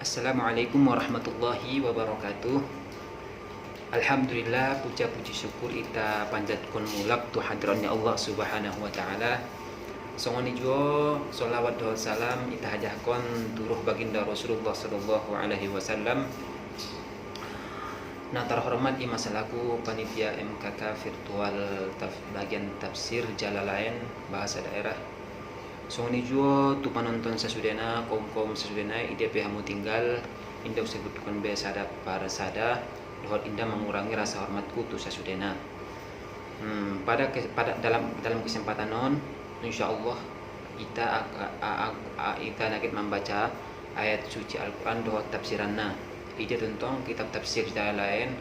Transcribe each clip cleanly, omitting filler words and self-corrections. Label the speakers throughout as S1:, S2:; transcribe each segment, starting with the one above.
S1: Assalamualaikum warahmatullahi wabarakatuh. Alhamdulillah, puja puji syukur ita panjatkan mulak tu hadrannya Allah Subhanahu wa taala. Songoni juo solawat doa salam ita hajahkan turuh baginda Rasulullah sallallahu alaihi wasallam. Nah, terhormat i masalaku panitia MKK virtual bagian tafsir Jalalain bahasa daerah. Songoni juo tu penonton sesudena kom sesudena ide hamu tinggal indah sebutkan besada para sada dohot indah mengurangi rasa hormatku tu sesudena. Pada dalam kesempatan non insyaallah kita nakit membaca ayat suci Al-Quran dohot tafsiranna. Ide tentang kitab tafsir lain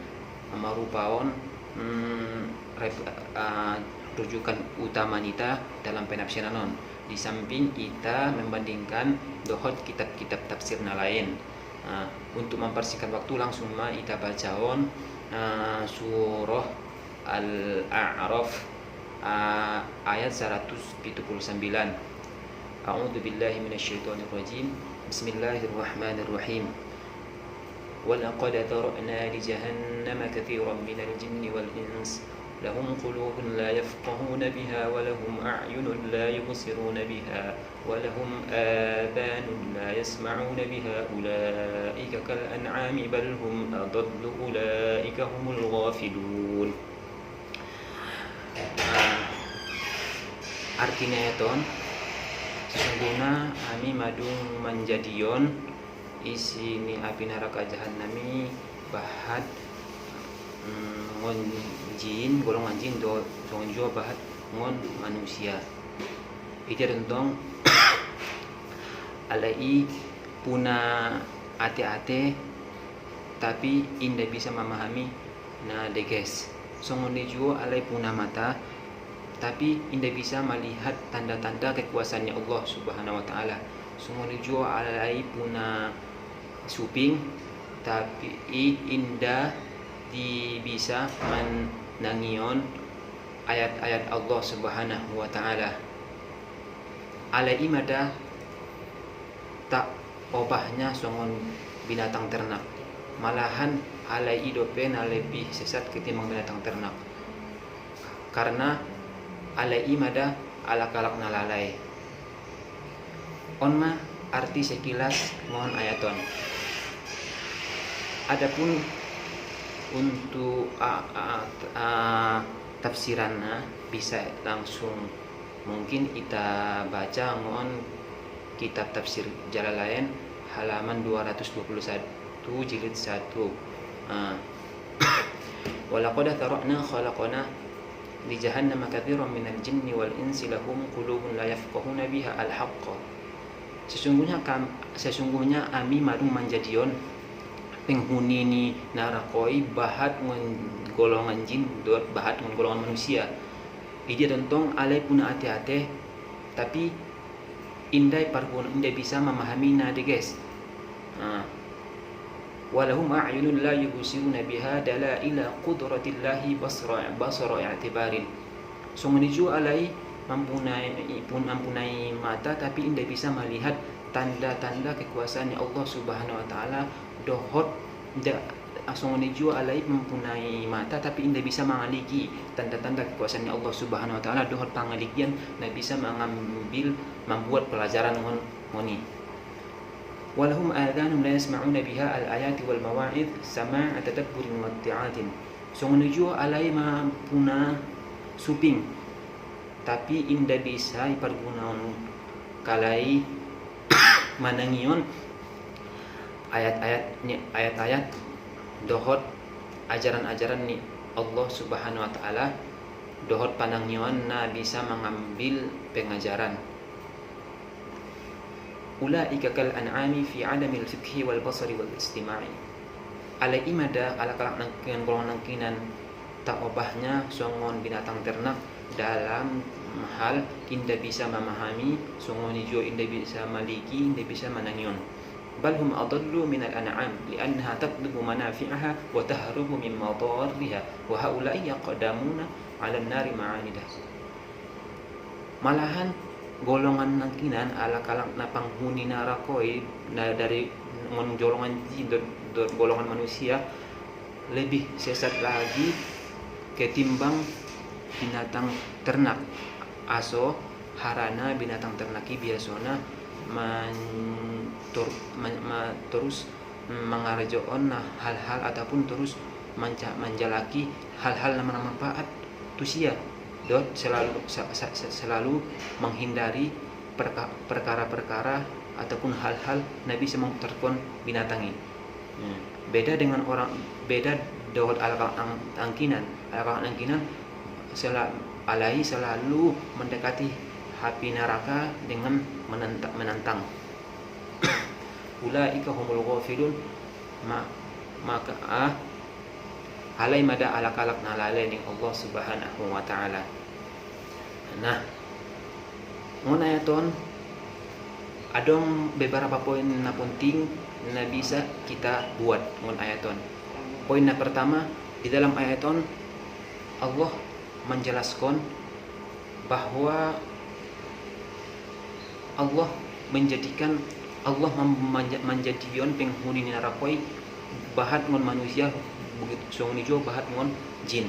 S1: merupakan rujukan utama kita dalam penafsiran non. Di samping kita membandingkan dohot kitab-kitab tafsir lain. Untuk mempersingkat waktu langsung kita bacaon surah Al-A'raf ayat 179. A'udzu billahi minasyaitonir rajim. Bismillahirrahmanirrahim. وَلَقَدْ ذَرَأْنَا لِجَهَنَّمَ كَثِيرًا مِنَ الْجِنِّ وَالْإِنسِ لَهُمْ قُلُوبٌ لَا يَفْقَهُونَ بِهَا وَلَهُمْ أَعْيُنٌ لَا يُبْصِرُونَ بِهَا وَلَهُمْ آذَانٌ لَا يَسْمَعُونَ بِهَا أُولَئِكَ كَالْأَنْعَامِ بَلْ هُمْ أَضَلُّ أُولَئِكَ هُمُ الْغَافِلُونَ. Artinya ya ton, sesungguhnya kami madung menjadion isi ni api neraka jahannami bahat ngon jin golongan jin do jua bahat ngon manusia. Itu tentang alai puna ate-ate tapi indah bisa memahami na deges. Songon jua alai puna mata tapi indah bisa melihat tanda-tanda kekuasaannya Allah Subhanahu wa taala. Songon jua alai puna suping tapi indah bisa menangion ayat-ayat Allah Subhanahu wa taala. Alai mada tak obahnya songon binatang ternak. Malahan alai idopen lebih sesat ketimbang binatang ternak. Karena alai mada alak-alak nalalai. Onma arti sekilas mohon ayaton. Adapun untuk tafsirannya bisa langsung mungkin kita baca ngon kitab tafsir Jalalain halaman 221 jilid 1. Walaqad tara'na khalaqna li jahannama katsiran minal jinni wal insi lahum qulubun la yafqahuna biha al-haqq. Sesungguhnya ami madung manjadion penghuni ni narakoi bahat ngon golongan jin dot bahat ngon golongan manusia. Ide tentang alai puna ate-ate tapi indai parpun indai bisa memahami na deges. Walahum a'yunun la yubsiruna biha dalaila qudratillahi basra i'tibarin. Sungguh alai mempunyai mata tapi indah bisa melihat tanda-tanda kekuasaannya Allah Subhanahu wa taala. Dohot asongoni jua alai mempunyai mata tapi indah bisa mengaliki tanda-tanda kekuasaannya Allah Subhanahu wa taala. Dohot pangalikian dan bisa membuat pelajaran ngoni. Walahum adhanun la yasma'una biha al-ayati wal mawa'id sama'a tadabburin wa ti'atin. Songoni jua alai mampuna suping tapi indah bisa ipargunaon kalai manangion ayat-ayat dohot ajaran-ajaran ni Allah Subhanahu wa taala. Dohot panangion na bisa mengambil pengajaran. Ulaika kal an'ami fi 'adamil fiqhi wal basari wal istima'i. Alai imada alak-alak nangkinan golongan nangkinan tak obahnya songon binatang ternak dalam hal indah bisa memahami songon hijau indah bisa maliki indah bisa manangion. Bal hum adallu minal an'am li'annaha tatlubu manafi'aha wa tahrubu min madarriha wa haula'i yaqdamuna 'ala an-nari ma'anidah. Malahan golongan nangkinan ala kalak na panghuni narakoi na dari golongan jin dan golongan manusia lebih sesat lagi ketimbang binatang ternak. Aso harana binatang ternak biasona terus mengarjoon hal-hal ataupun terus menjalaki hal-hal nama manfaat tusia dot selalu menghindari perkara-perkara ataupun hal-hal Nabi semang terkon binatangi. Beda dengan orang, beda dengan angkinan selalu mendekati api neraka dengan menantang. Ulaika humul ghafilun maka alai mada alakalak nalalai ning Allah Subhanahu wa taala. Nah, ngon ayaton adong beberapa poin na penting na bisa kita buat ngon ayaton. Poin na pertama, di dalam ayaton Allah menjelaskan bahwa Allah menjadikan menjadikan penghuni neraka bahat ngon manusia begitu songni jo bahat ngon jin.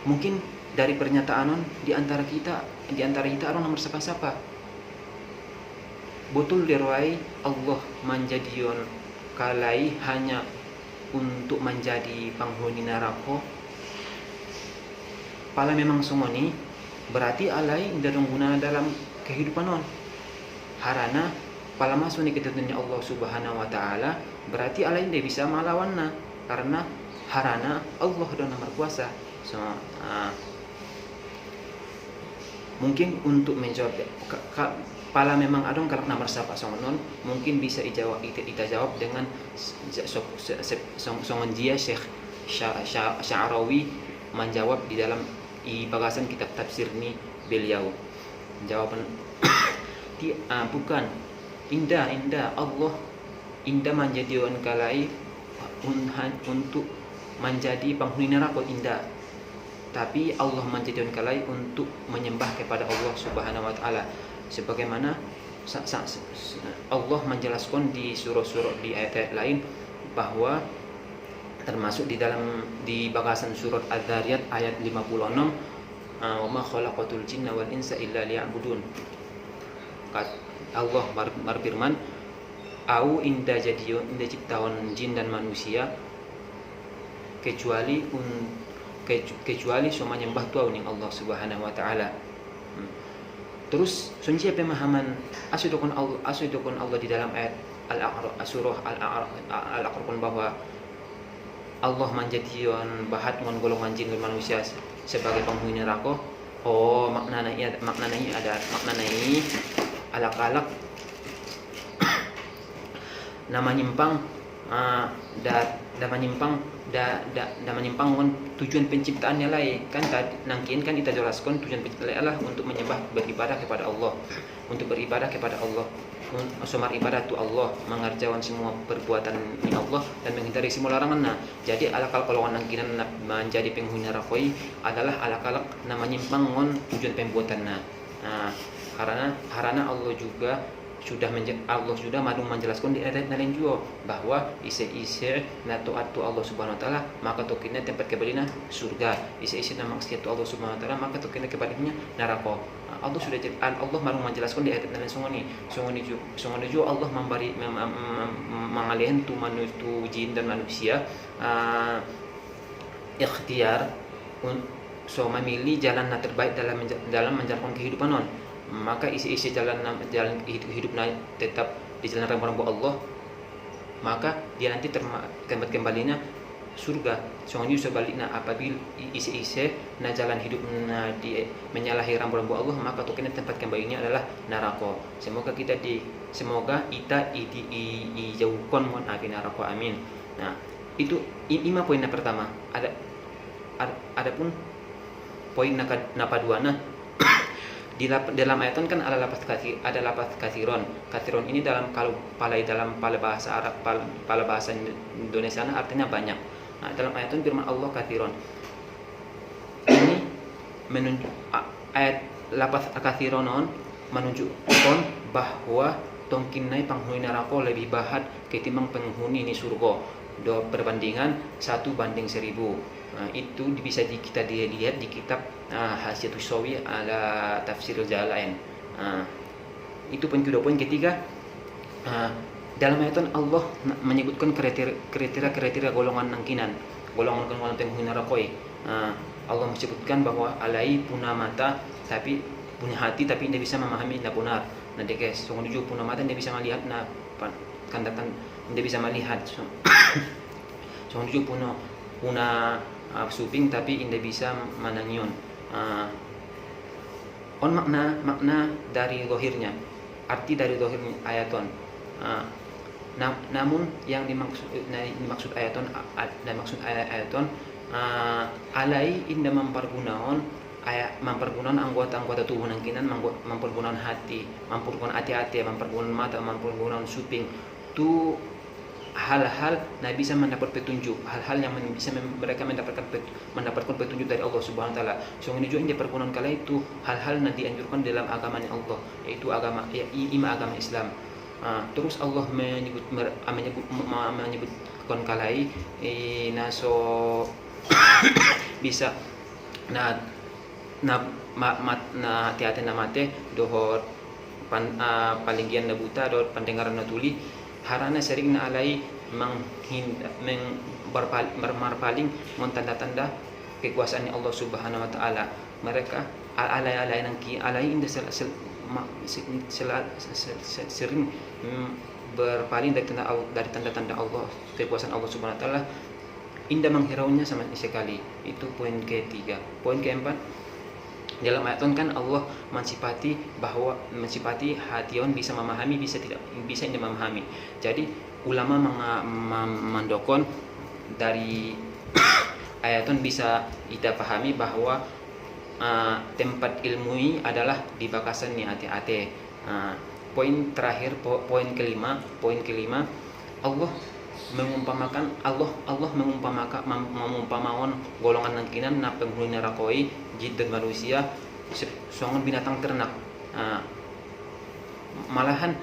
S1: Mungkin dari pernyataan di antara kita orang nomor siapa betul derwai Allah menjadikan kalai hanya untuk menjadi penghuni neraka. Pala memang songoni berarti alai dadong guna dalam kehidupan non. Harana pala masuk ni ketentuannya Allah Subhanahu wa taala berarti alai dia bisa melawannya karena harana Allah dan nomor kuasa. So, mungkin untuk menjawab pala memang adong kalau nomor siapa songon mungkin bisa kita jawab dengan songon dia Syekh Sya'rawi menjawab di dalam bagasan kitab tafsir ni beliau. Jawaban bukan indah Allah indah menjadikan kalai untuk menjadi penghuni neraka indah, tapi Allah menjadikan kalai untuk menyembah kepada Allah Subhanahu wa taala sebagaimana Allah menjelaskan di surah-surah di ayat-ayat lain bahwa termasuk di bagasan surat Az-Zariyat ayat 56 wa ma khalaqatul jinna wal insa illa liya'budun. Allah berfirman au inda ciptaan jin dan manusia kecuali semua nyembah Tuhan ning Allah Subhanahu wa taala. Terus sunci pemahaman asydukun Allah di dalam ayat surah Al-A'raf bahwa Allah menjadikan bahat ngon golongan jin dan manusia sebagai penghuni neraka. Oh, maknanya alak-alak nama nyimpang menyimpang ngon tujuan penciptaannya lain kan nangkin kan kita jelaskan tujuan penciptaan adalah untuk menyembah beribadah kepada Allah, Sumar ibadah tu Allah, mengerjakan semua perbuatan ini Allah dan menghindari semua larangan. Nah, jadi alakal kalau nangkinan menjadi penghuni neraka adalah alakal namanya nyimpang tujuan pembuatan. Nah, karena Allah sudah menjelaskan di ayat lain juga bahwa ise na taat tu Allah Subhanahu wa taala maka tokinnya tempat kembalinya surga, ise na maksiat tu Allah Subhanahu wa taala maka tokinnya kembalinya neraka. Allah sudah Allah baru menjelaskan di ayat lain sungguh juga Allah mengalihkan tu jin dan manusia ikhtiar memilih jalan terbaik dalam menjalankan kehidupan non. Maka isi jalan hidup tetap di jalan rambu-rambu Allah, maka dia nanti tempat kembalinya surga. Soalnya sebaliknya apabila isi na jalan hidup di menyalahi rambu-rambu Allah, maka tokennya tempat kembalinya adalah neraka. Semoga kita dijauhkan mon api neraka, amin. Nah, itu lima poin pertama. Adapun poin napaduana di dalam ayat kan ada lafaz kathiron. Kathiron ini dalam bahasa Arab, bahasa Indonesia artinya banyak. Nah, dalam ayat itu firman Allah kathiron. Ini menunjuk ayat lafaz kathironon menunjukkan bahwa tongkinai penghuni neraka lebih bahat ketimbang penghuni ni surga. Perbandingan 1:1000. Itu bisa kita dilihat di kitab Hasyiatus Shawi ala Tafsir Jalalain. Itu poin kedua. Poin ketiga, dalam ayat Allah menyebutkan kriteria golongan nangkinan, golongan penghuni neraka. Allah menyebutkan bahwa alai punya mata tapi punya hati tapi tidak bisa memahami na benar. Nah guys, sungguh juga punya mata tidak bisa melihat na kandatan tidak bisa melihat. Sungguh juga punya suping tapi tidak bisa menangion. Makna dari zahirnya, arti dari zahirnya ayaton. Namun yang dimaksud ayaton alai inda mempergunakan anggota-anggota tubuh nangkinan, mempergunakan hati, mempergunakan hati-hati, mempergunakan mata, mempergunakan suping. Itu hal-hal Nabi bisa mendapat petunjuk, hal-hal yang bisa mereka mendapatkan petunjuk dari Allah Subhanahu wa taala. So ini juga yang dipergunakan kala itu hal-hal yang dianjurkan dalam agamanya Allah, yaitu agama Islam. Terus Allah menyebutkan kalai naso bisa hati-hati na mate dohor palinggian na buta dohor pendengaran na tuli harana sering na alai marpaling tanda-tanda kekuasaan Allah Subhanahu wa taala. Mereka alai inda sering berpaling dari tanda-tanda Allah, kekuasaan Allah Subhanahu wa taala, indah menghiraunya sama sekali. Itu poin ketiga. Poin keempat, dalam ayat kan Allah mensifati hation bisa memahami, bisa tidak memahami. Jadi ulama mendokon dari ayaton bisa kita pahami bahwa tempat ilmu adalah di bakasan ni hati-hati. Poin terakhir, poin kelima, Allah mengumpamakan golongan nangkinan na penghuni neraka jin dan manusia songon binatang ternak. Malahan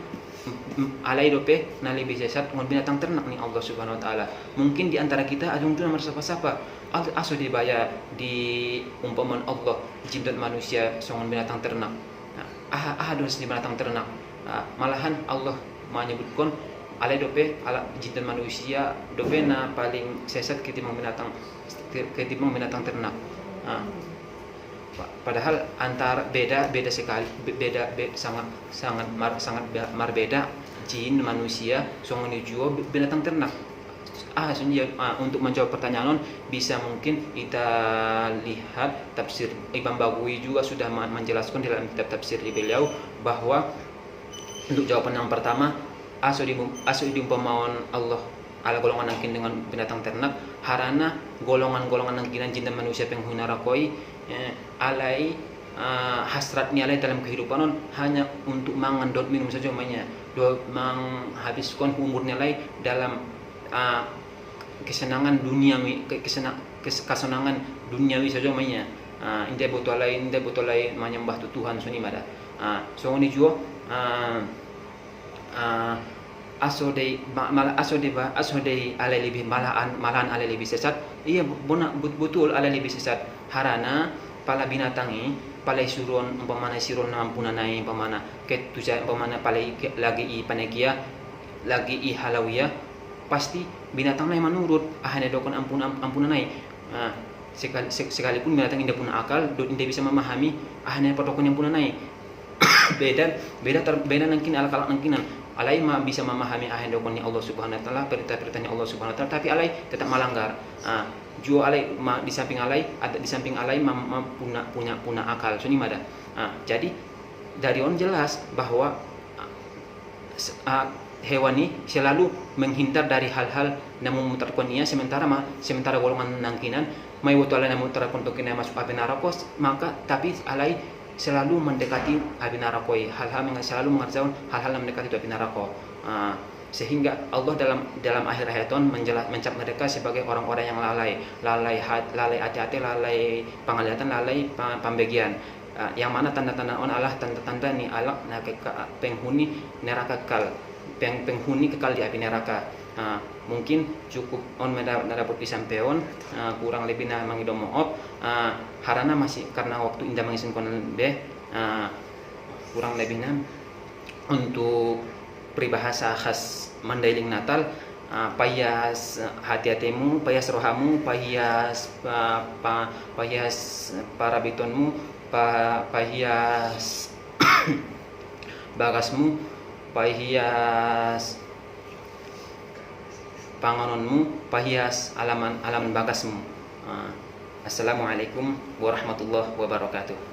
S1: alai dope na lebih sesat ngon binatang ternak ni Allah Subhanahu wa taala. Mungkin di antara kita ada yang merasa sapa aso dibaya di umpamaan Allah jin dan manusia songon binatang ternak. Harus di binatang ternak. Malahan Allah menyebutkan alai dope ala jin dan manusia dope na paling sesat ketimbang binatang ternak. Padahal antara beda sekali, sangat berbeda jin manusia songon juga binatang ternak. Untuk menjawab pertanyaan bisa mungkin kita lihat tafsir Imam Baghawi juga sudah menjelaskan dalam kitab tafsir beliau bahwa untuk jawaban yang pertama aso diumpamakan Allah ala golongan nangkin dengan binatang ternak harana golongan nangkinan jin dan manusia penghuni neraka alai hasratnya alai dalam kehidupan hanya untuk mangan dot minum saja mainnya, menghabiskan umurnya alai dalam kesenangan duniawi, kesenangan duniawi saja mainnya. Indah betul lain menyembah Tuhan suni mada. So ini juga aso de alai lebih malahan alai lebih sesat. Iya betul alai lebih sesat. Harana pala binatangi palai suron umpamana siron nampuna nai umpamana ket tuja umpamana palai lagi i panekia lagi i halawiyah pasti binatang nai menurut ahane dokon ampuna nai. Sekalipun binatang indah punya akal indah bisa memahami ahane padokon yang punya nai. beda nangkin ala nangkinan alai bisa memahami ahane dokon Allah Subhanahu wa taala, perintah-perintahnya Allah Subhanahu wa taala, tapi alai tetap melanggar. Jua alai di samping alai punya akal suni mada. Jadi dari on jelas bahwa hewan ini selalu menghindar dari hal-hal yang memutarkan ia, sementara golongan nangkinan mai waktu alai memutarkan tokinnya masuk api neraka, maka tapi alai selalu mendekati api neraka, hal-hal yang selalu mengerjakan hal-hal yang mendekati api neraka. Sehingga Allah dalam akhir ayaton mencap mereka sebagai orang-orang yang lalai hati-hati, lalai penglihatan, lalai pembagian. yang mana tanda-tanda on Allah tanda-tanda ni alak na penghuni neraka kekal, penghuni kekal di api neraka. Mungkin cukup on dapat disampaikan, kurang lebih na mangido maaf, harana masih karena waktu indah mengisin konon deh, kurang lebihnya untuk peribahasa khas Mandailing Natal, payas hati-hatimu, payas rohamu, payas parabitonmu, payas bagasmu, payas panganonmu, payas alaman bagasmu. Assalamualaikum warahmatullahi wabarakatuh.